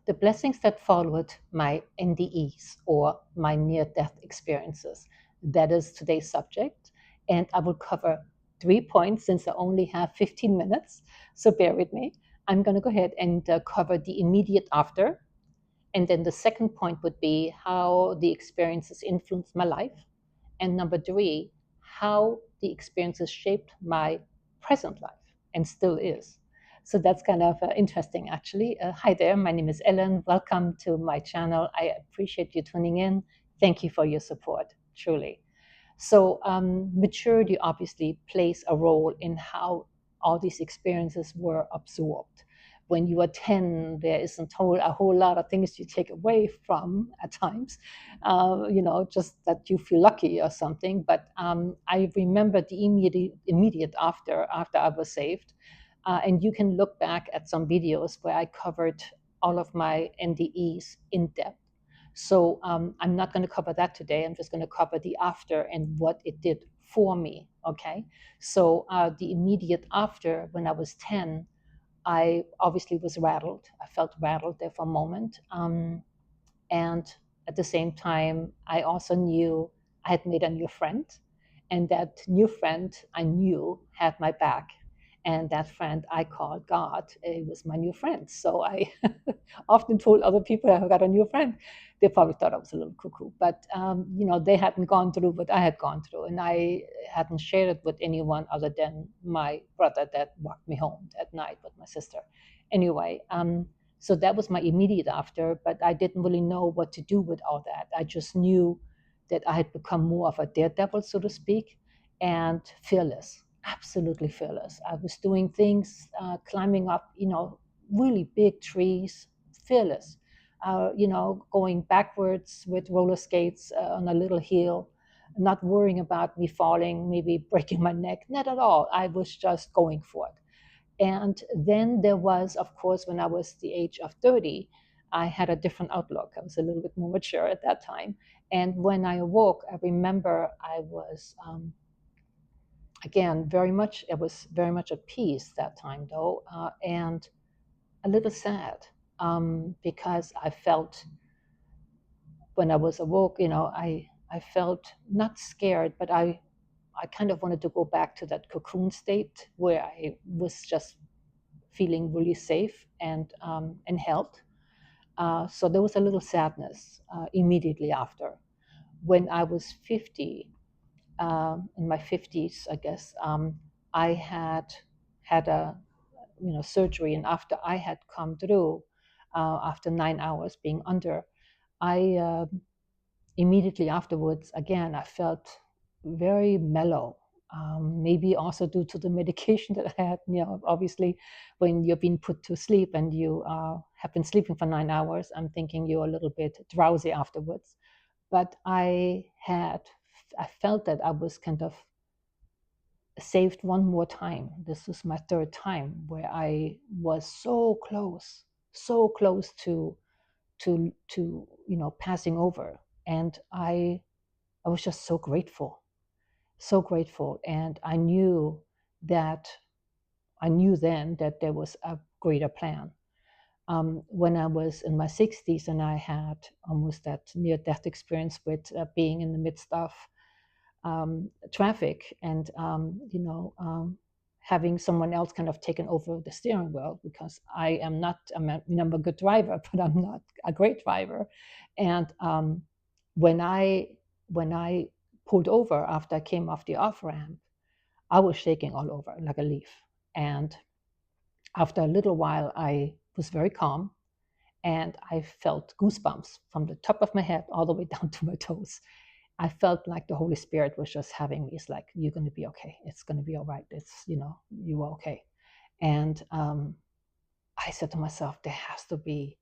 the blessings that followed my NDEs or my near-death experiences. That is today's subject. And I will cover 3 points since I only have 15 minutes. So bear with me. I'm going to go ahead and cover the immediate after. And then the second point would be how the experiences influenced my life. And number three, how the experiences shaped my present life and still is. So that's kind of interesting, actually. Hi there, my name is Ellen. Welcome to my channel. I appreciate you tuning in. Thank you for your support, truly. So, maturity obviously plays a role in how all these experiences were absorbed. When you are 10, there isn't a whole lot of things you take away from at times, just that you feel lucky or something. But I remember the immediate after I was saved. And you can look back at some videos where I covered all of my NDEs in depth. So I'm not going to cover that today. I'm just going to cover the after and what it did for me. Okay. So the immediate after, when I was 10, I obviously was rattled. I felt rattled there for a moment. And at the same time, I also knew I had made a new friend. And that new friend I knew had my back. And that friend I called God, it was my new friend. So I often told other people I got a new friend. They probably thought I was a little cuckoo, but they hadn't gone through what I had gone through, and I hadn't shared it with anyone other than my brother that walked me home at night with my sister. Anyway, so that was my immediate after, but I didn't really know what to do with all that. I just knew that I had become more of a daredevil, so to speak, and fearless, absolutely fearless. I was doing things, climbing up, really big trees, fearless. Going backwards with roller skates on a little hill, not worrying about me falling, maybe breaking my neck, not at all. I was just going for it. And then there was, of course, when I was the age of 30, I had a different outlook. I was a little bit more mature at that time. And when I awoke, I remember I was, again, it was very much at peace that time, though, and a little sad because I felt when I was awoke, I felt not scared, but I kind of wanted to go back to that cocoon state where I was just feeling really safe and held. So there was a little sadness immediately after. When I was 50, in my 50s, I guess, I had a surgery, and after I had come through, after 9 hours being under, I immediately afterwards, again, I felt very mellow. Maybe also due to the medication that I had. Obviously, when you're being put to sleep and you have been sleeping for 9 hours, I'm thinking you're a little bit drowsy afterwards. But I felt that I was kind of saved one more time. This was my third time where I was so close to passing over, and I was just so grateful, and that I knew then that there was a greater plan. When I was in my 60s and I had almost that near-death experience with being in the midst of traffic and having someone else kind of taken over the steering wheel, because I'm a good driver, but I'm not a great driver. And when I pulled over after I came off the off ramp, I was shaking all over like a leaf. And after a little while, I was very calm, and I felt goosebumps from the top of my head all the way down to my toes. I felt like the Holy Spirit was just having me. It's like, you're going to be okay. It's going to be all right. You are okay. And I said to myself, there has to be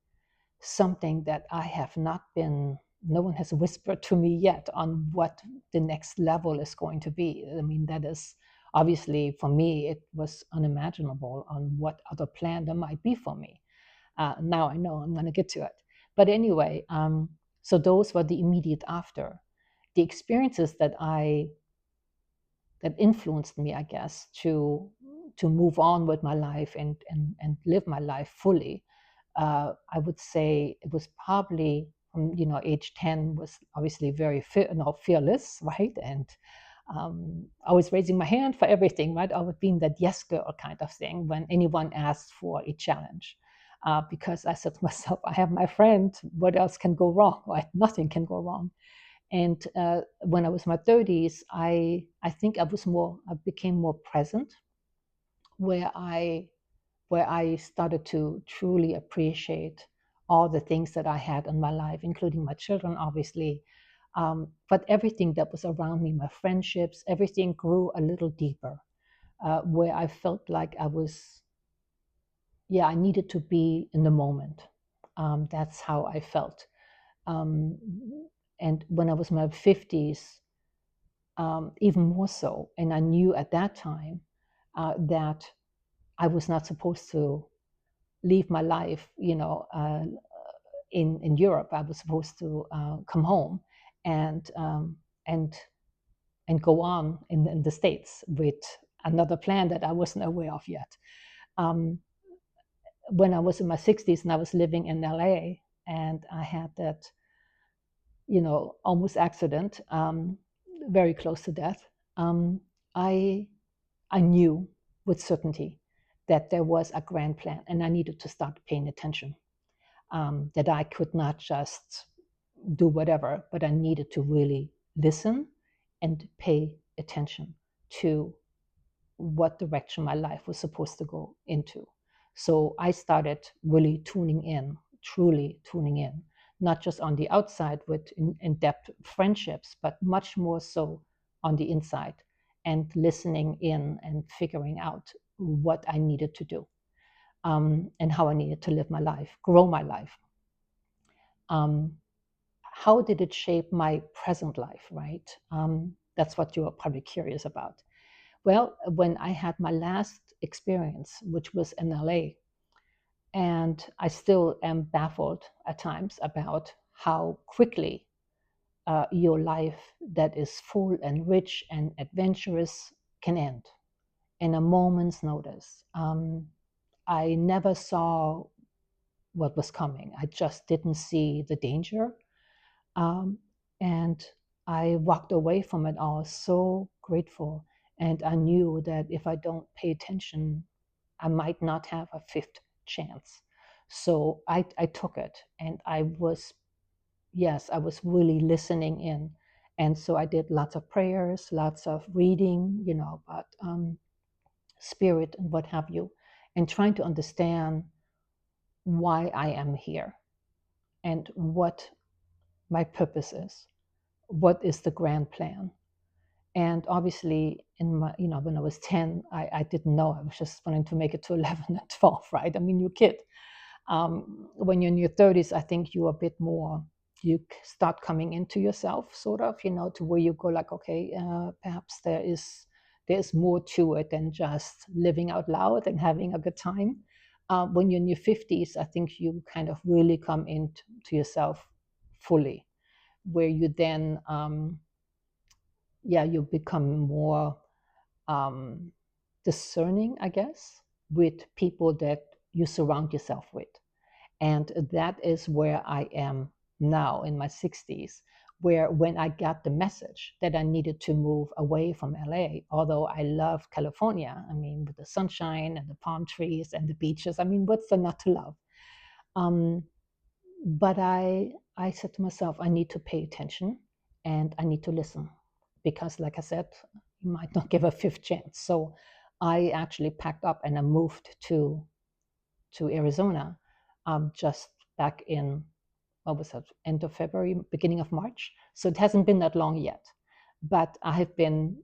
something that I have not been, no one has whispered to me yet on what the next level is going to be. I mean, that is obviously, for me, it was unimaginable on what other plan there might be for me. Now I know I'm going to get to it. But anyway, so those were the immediate after. The experiences that influenced me, I guess, to move on with my life and live my life fully, I would say it was probably age 10 was obviously very fearless, right? And I was raising my hand for everything, right? I was being that yes girl kind of thing when anyone asked for a challenge. Because I said to myself, I have my friend, what else can go wrong, right? Nothing can go wrong. And when I was in my 30s, I think I became more present, where I started to truly appreciate all the things that I had in my life, including my children, obviously. But everything that was around me, my friendships, everything grew a little deeper, where I felt like I needed to be in the moment. That's how I felt. Um, and when I was in my 50s, even more so. And I knew at that time that I was not supposed to leave my life, in Europe. I was supposed to come home and and and go on in the States with another plan that I wasn't aware of yet. Um, when I was in my 60s and I was living in LA, and I had that, almost accident, very close to death, I I knew with certainty that there was a grand plan, and I needed to start paying attention. That I could not just do whatever, but I needed to really listen and pay attention to what direction my life was supposed to go into. So I started really tuning in, truly tuning in, not just on the outside with in depth friendships, but much more so on the inside, and listening in and figuring out what I needed to do, and how I needed to live my life, grow my life. Um, how did it shape my present life, right? That's what you're probably curious about. Well, when I had my last experience, which was in LA, and I still am baffled at times about how quickly your life that is full and rich and adventurous can end in a moment's notice. I never saw what was coming. I just didn't see the danger. Um, and I walked away from it all so grateful. And I knew that if I don't pay attention, I might not have a fifth chance. So I took it, and I was really listening in. And so I did lots of prayers, lots of reading, about spirit and what have you, and trying to understand why I am here and what my purpose is. What is the grand plan? And obviously, when I was 10, I didn't know. I was just wanting to make it to 11 and 12, right? I mean, you're a kid. When you're in your 30s, I think you're a bit more, you start coming into yourself, sort of, to where you go like, okay, perhaps there's more to it than just living out loud and having a good time. When you're in your 50s, I think you kind of really come into yourself fully, where you then, you become more um, discerning, I guess, with people that you surround yourself with. And that is where I am now in my 60s, where when I got the message that I needed to move away from LA, although I love California, I mean, with the sunshine and the palm trees and the beaches, I mean, what's there not to love? Um, but I said to myself, I need to pay attention and I need to listen, because, like I said, you might not give a fifth chance. So I actually packed up and I moved to Arizona, just back in, what was that, end of February, beginning of March. So it hasn't been that long yet, but I've been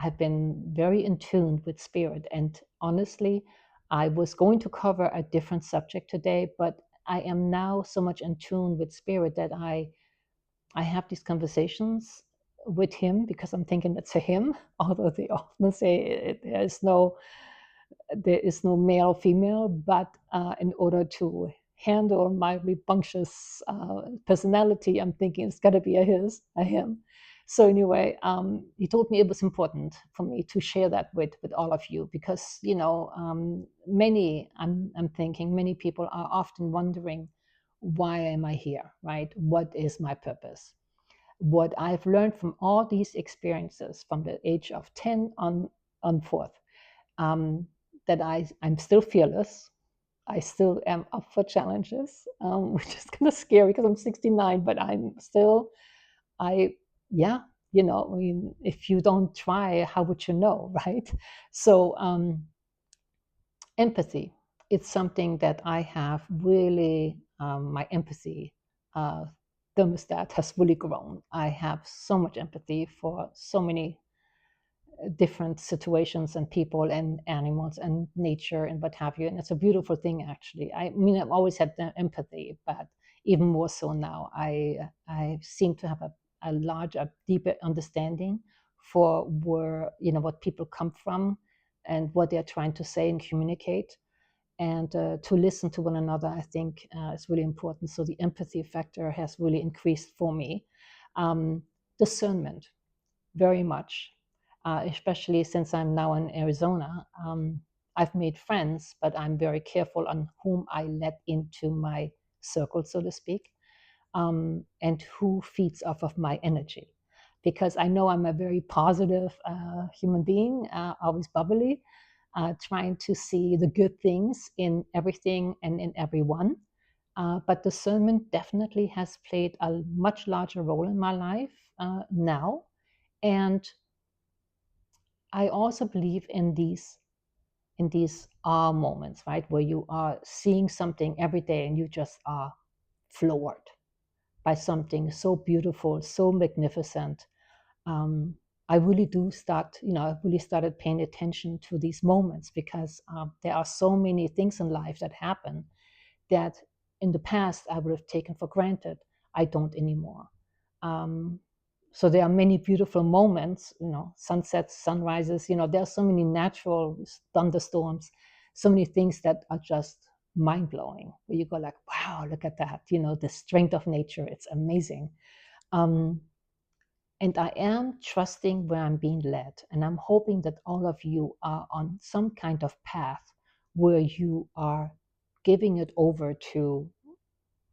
very in tune with spirit. And honestly, I was going to cover a different subject today, but I am now so much in tune with spirit that I have these conversations with him, because I'm thinking it's a him, although they often say there is no male or female, but in order to handle my rambunctious personality, I'm thinking it's got to be a him. So anyway, he told me it was important for me to share that with all of you because I'm thinking many people are often wondering, why am I here, right? What is my purpose? What I've learned from all these experiences from the age of 10 on forth, um, that I'm still fearless. I still am up for challenges, which is kind of scary because I'm 69, but I, yeah, I mean, if you don't try, how would you know, right? So, empathy, it's something that I have really, my empathy uh, thermostat has really grown. I have so much empathy for so many different situations and people and animals and nature and what have you. And it's a beautiful thing, actually. I mean, I've always had the empathy, but even more so now. I seem to have a larger, deeper understanding for where, what people come from and what they're trying to say and communicate. And to listen to one another, I think is really important. So the empathy factor has really increased for me. Discernment, very much, especially since I'm now in Arizona. I've made friends, but I'm very careful on whom I let into my circle, so to speak, and who feeds off of my energy. Because I know I'm a very positive human being, always bubbly, trying to see the good things in everything and in everyone. But discernment definitely has played a much larger role in my life now. And I also believe in these ah moments, right, where you are seeing something every day and you just are floored by something so beautiful, so magnificent. Um, I really do I really started paying attention to these moments because there are so many things in life that happen that in the past I would have taken for granted. I don't anymore. Um, so there are many beautiful moments, sunsets, sunrises. There are so many natural thunderstorms, so many things that are just mind blowing. Where you go like, wow, look at that. The strength of nature. It's amazing. Um, and I am trusting where I'm being led. And I'm hoping that all of you are on some kind of path where you are giving it over to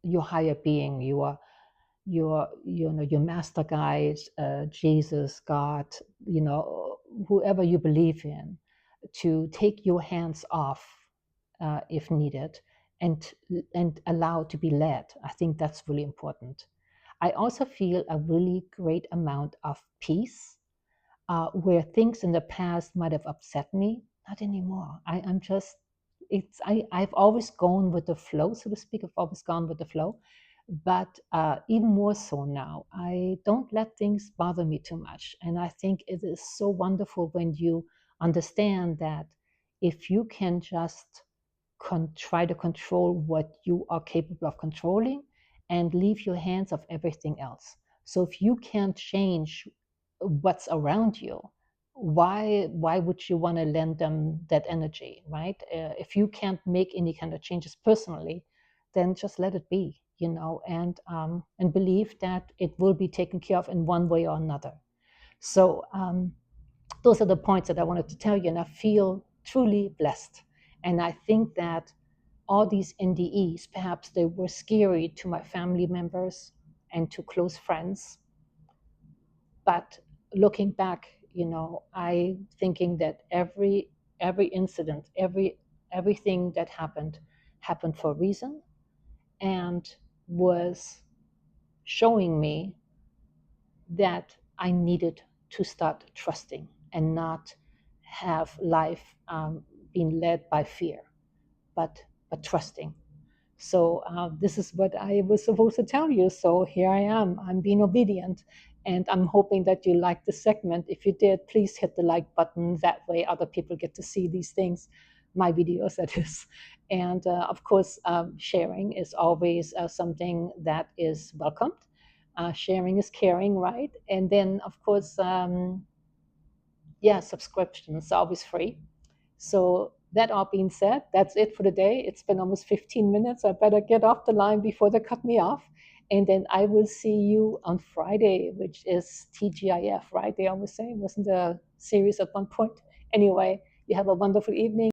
your higher being, your master guide, Jesus, God, whoever you believe in, to take your hands off if needed, and allow to be led. I think that's really important. I also feel a really great amount of peace where things in the past might have upset me. Not anymore. I'm just, I've always gone with the flow, so to speak. I've always gone with the flow. But even more so now, I don't let things bother me too much. And I think it is so wonderful when you understand that if you can just try to control what you are capable of controlling and leave your hands of everything else. So if you can't change what's around you, why would you want to lend them that energy, right? If you can't make any kind of changes personally, then just let it be, and believe that it will be taken care of in one way or another. So those are the points that I wanted to tell you, and I feel truly blessed. And I think that all these NDEs, perhaps they were scary to my family members and to close friends. But looking back, I thinking that every incident, everything that happened for a reason and was showing me that I needed to start trusting and not have life being led by fear, but trusting. So this is what I was supposed to tell you. So here I am. I'm being obedient, and I'm hoping that you liked the segment. If you did, please hit the like button. That way, other people get to see these things, my videos, that is. And of course, sharing is always something that is welcomed. Sharing is caring, right? And then, of course, yeah, subscriptions are always free. So that all being said, that's it for today. It's been almost 15 minutes. I better get off the line before they cut me off. And then I will see you on Friday, which is TGIF, right? They always say, wasn't a series at one point. Anyway, you have a wonderful evening.